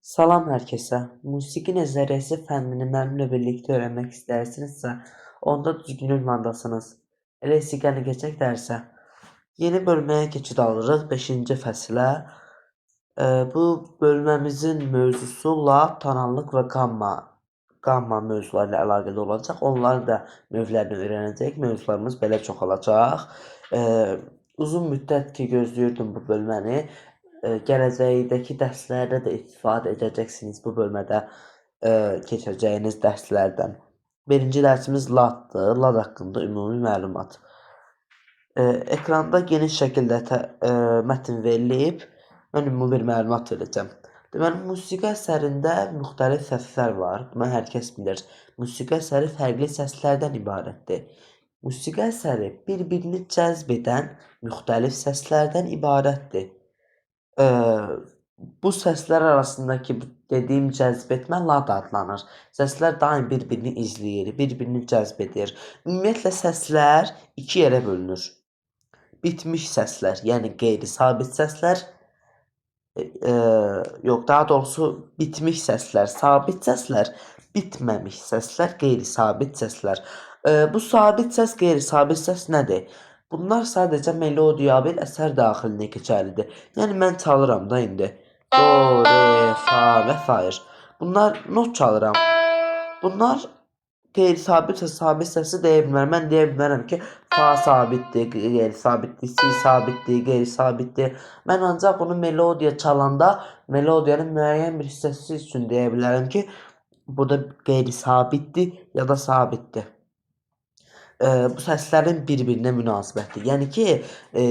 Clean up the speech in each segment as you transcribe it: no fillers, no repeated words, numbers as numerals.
Salam herkese. Musiki nəzəriyyəsi fənnini mənimlə birlikdə öyrənmək istəyirsinizsə, onda düzgün ünvandasınız. Elə isə gəlin keçək dərsə. Yeni bölməyə keçid alırıq 5-ci fəsilə. Bu bölməmizin mövzusu lat, tonallıq və qamma mövzuları ilə əlaqəli olacaq. Onların da növlərini öyrənəcəyik. Mövzularımız belə çox olacaq. Uzun müddət ki gözləyirdim bu bölməni. Gələcəkdəki dərslərdə də istifadə edəcəksiniz bu bölmədə keçəcəyiniz dərslərdən. Birinci dərsimiz latdır. Lat haqqında ümumi məlumat. Ekranda geniş şəkildə mətn verilib. Mən ümumi bir məlumat verəcəm. Deməli, musiqi əsərində müxtəlif səslər var. Bunu hər kəs bilir. Musiqi əsəri fərqli səslərdən ibarətdir. Musiqi əsəri bir-birini cəzb edən müxtəlif səslərdən ibarətdir. Bu səslər arasındakı dediyim cəzb etmə lat adlanır. Səslər daim bir-birini izləyir, bir-birini cəzb edir. Ümumiyyətlə səslər iki yerə bölünür. Bitmiş səslər, yəni qeyri-sabit səslər, daha doğrusu bitmiş səslər, sabit səslər, bitməmiş səslər, qeyri-sabit səslər. Bu sabit səs, qeyri-sabit səs nədir? Bunlar sadəcə melodiya bir əsər daxilinə keçərlidir. Yəni mən çalıram da indi. Do, re, fa və s. Bunlar not çalıram. Bunlar qeyri-sabit və sabit səsi deyə bilmərəm. Mən deyə bilmərəm ki, fa sabitdir, qeyri-sabitdir, si sabitdir, qeyri-sabitdir. Mən ancaq bunu melodiya çalanda melodiyanın müəyyən bir hissəsi üçün deyə bilərəm ki, burada qeyri-sabitdir ya da sabitdir. Bu səslərin bir-birinə münasibəti. Yəni ki,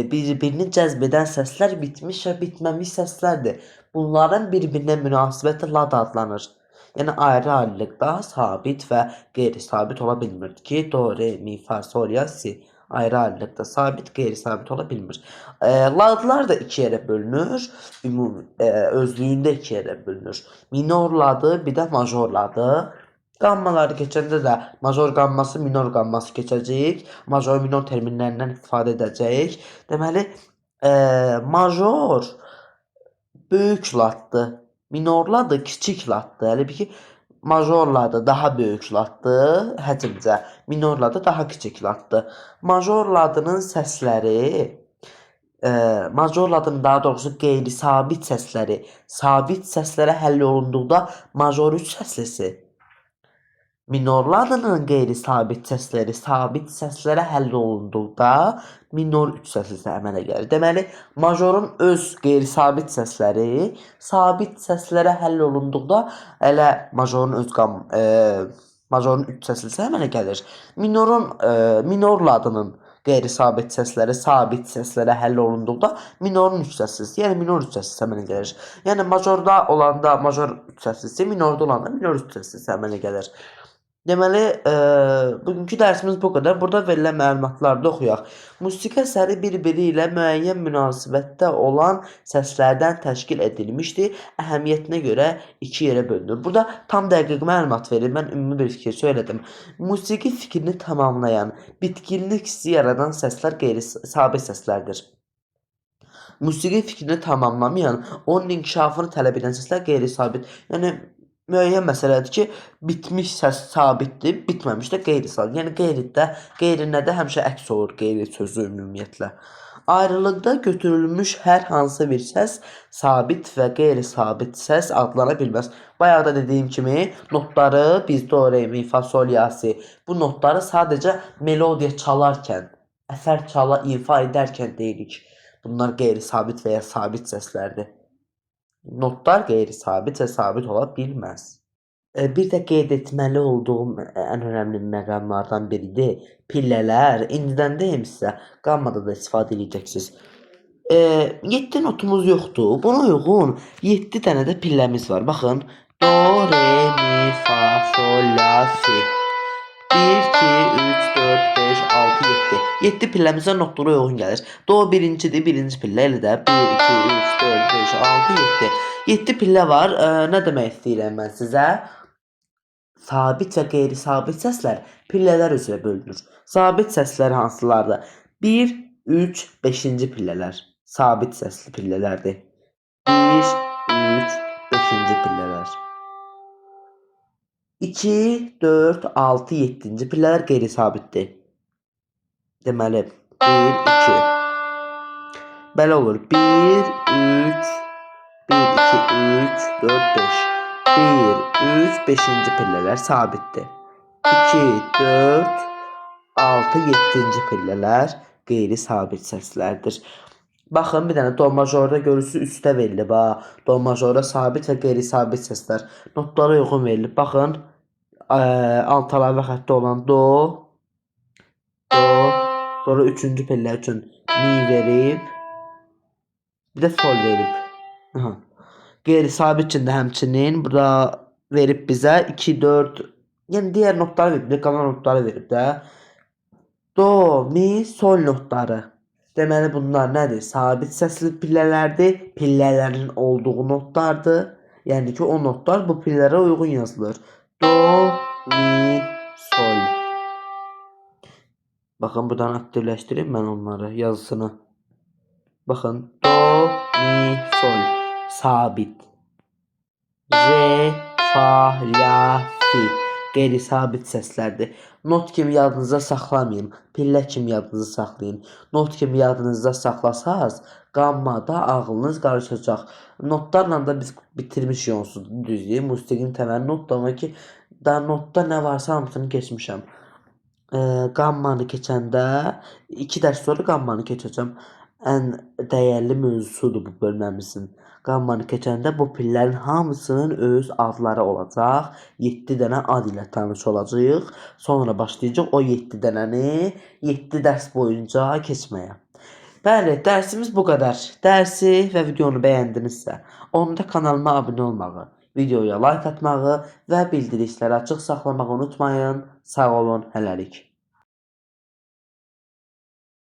bir-birini cəzb edən səslər bitmiş və bitməmiş səslərdir. Bunların bir-birinə münasibəti lat adlanır. Yəni ayrı-ayrılıqda sabit və qeyri-sabit ola bilmir ki, do, re, mi, fa, sol, ya, si. Ayrı-ayrılıqda sabit, qeyri-sabit ola bilmir. Ladlar da iki yerə bölünür. Özlüyündə iki yerə bölünür. Minor ladı, bir də major ladı. Qammaları keçəndə də major qamması, minor qamması keçəcəyik. Major, minor terminlərindən istifadə edəcəyik. Deməli, major böyük latdır. Minor ladı kiçik latdır. Hələ ki, major ladı daha böyük latdır həcmcə. Minor ladı daha kiçik latdır. Major ladının səsləri, major ladının daha doğrusu qeyri-sabit səsləri sabit səslərə həll olunduqda major 3 səslisi, minor ladının qeyri-sabit səsləri sabit səslərə həll olunduqda minor 3 səslisi əmələ gəlir. Deməli, majorun öz qeyri-sabit səsləri sabit səslərə həll olunduqda elə majorun majorun 3 səslisi əmələ gəlir. Minor ladının qeyri-sabit səsləri sabit səslərə həll olunduqda minorun 3 səslisi, yəni minor 3 səslisi əmələ gəlir. Yəni majorda olanda major 3 səslisi, minorda olanda minor 3 səslisi əmələ gəlir. Deməli, bugünkü dərsimiz bu qədər. Burada verilən məlumatları da oxuyaq. Musiqi əsəri bir-biri ilə müəyyən münasibətdə olan səslərdən təşkil edilmişdir. Əhəmiyyətinə görə iki yerə bölünür. Burada tam dəqiq məlumat verir. Mən ümumi bir fikir söylədim. Musiqi fikrini tamamlayan, bitkinlik hissi yaradan səslər qeyri-sabit səslərdir. Musiqi fikrini tamamlamayan, onun inkişafını tələb edən səslər qeyri-sabit. Yəni müəyyən məsələdir ki, bitmiş səs sabitdir, bitməmiş də qeyri-sabit. Yəni qeyrinədə həmişə əks olur qeyri sözü ümumiyyətlə. Ayrılıqda götürülmüş hər hansı bir səs sabit və qeyri-sabit səs adlana bilməz. Bayaq da dediyim kimi, notları biz do, re, mi, fa, sol, ya, si. Bu notları sadəcə melodiya çalarkən, əsər ifa edərkən deyirik. Bunlar qeyri-sabit və ya sabit səslərdir. Notlar qeyri-sabit və sabit ola bilməz. Bir də qeyd etməli olduğum ən önəmli məqamlardan biridir. Pillələr. İndidən deyim sizə, qammada da istifadə edəcəksiniz. 7 notumuz yoxdur. Buna uyğun 7 dənə də pilləmiz var. Baxın. Do, re, mi, fa, sol, la, si. 1, 2, 3, 4, 5, 6, 7. 7 pilləmizə notlara uyğun gəlir. Do birincidir, birinci pillə elə də 1, 2, 3, 4, 5, 6, 7. 7 pillə var. Nə demək istəyirəm mən sizə? Sabit və qeyri-sabit səslər pillələr üzrə bölünür. Sabit səslər hansılardır? 1, 3, 5-ci pillələr sabit səsli pillələrdir. 1, 3, 5-ci pillələr. 2, 4, 6, 7-ci pillələr qeyri-sabitdir. Deməli 1, 2. Belə olur. 1, 3, 1, 2, 3, 4, 5. 1, 3, 5-ci pillələr sabitdir. 2, 4, 6, 7-ci pillələr qeyri-sabit səslərdir. Baxın, bir dənə do majorda görürsünüz, üstə verilib ha. Do majorda sabit və qeyri-sabit səslər notlara uyğun verilib. Baxın, alt əlavə xətti olan do, sonra 3-cü pillə üçün mi verib, bir də sol verib. Qeyri-sabit üçün də həmçinin burada verib bizə 2, 4, yəni digər notları verib, qalan notları verib də. Do, mi, sol notları. Deməli bunlar nədir? Sabit səsli pillələrdir. Pillələrin olduğu notlardır. Yəni ki, o notlar bu pillərə uyğun yazılır. Do, mi, sol. Baxın, buradan aktivləşdireyim mən onları, yazısını. Baxın, do, mi, sol. Sabit. Re, fa, la, fi. Qeyri-sabit səslərdir. Not kimi yadınızda saxlamayın. Pillə kimi yadınızda saxlayın. Not kimi yadınızda saxlasaz, qammada ağlınız qarışacaq. Notlarla da biz bitirmişik onsuz düzdür. Musiqinin təməli notda ama ki, da notda nə varsa hamısını keçmişəm. Qammanı keçəndə 2 dərs sonra qammanı keçəcəm. Ən dəyərli mövzusudur bu bölməmizin. Qammanı keçəndə bu pillərin hamısının öz adları olacaq. 7 dənə ad ilə tanış olacağıq. Sonra başlayacaq o 7 dənəni 7 dərs boyunca keçməyə. Bəli, dərsimiz bu qədər. Dərsi və videonu bəyəndinizsə, onda kanalıma abunə olmağı, videoya like atmağı və bildirişləri açıq saxlamağı unutmayın. Sağ olun, hələlik.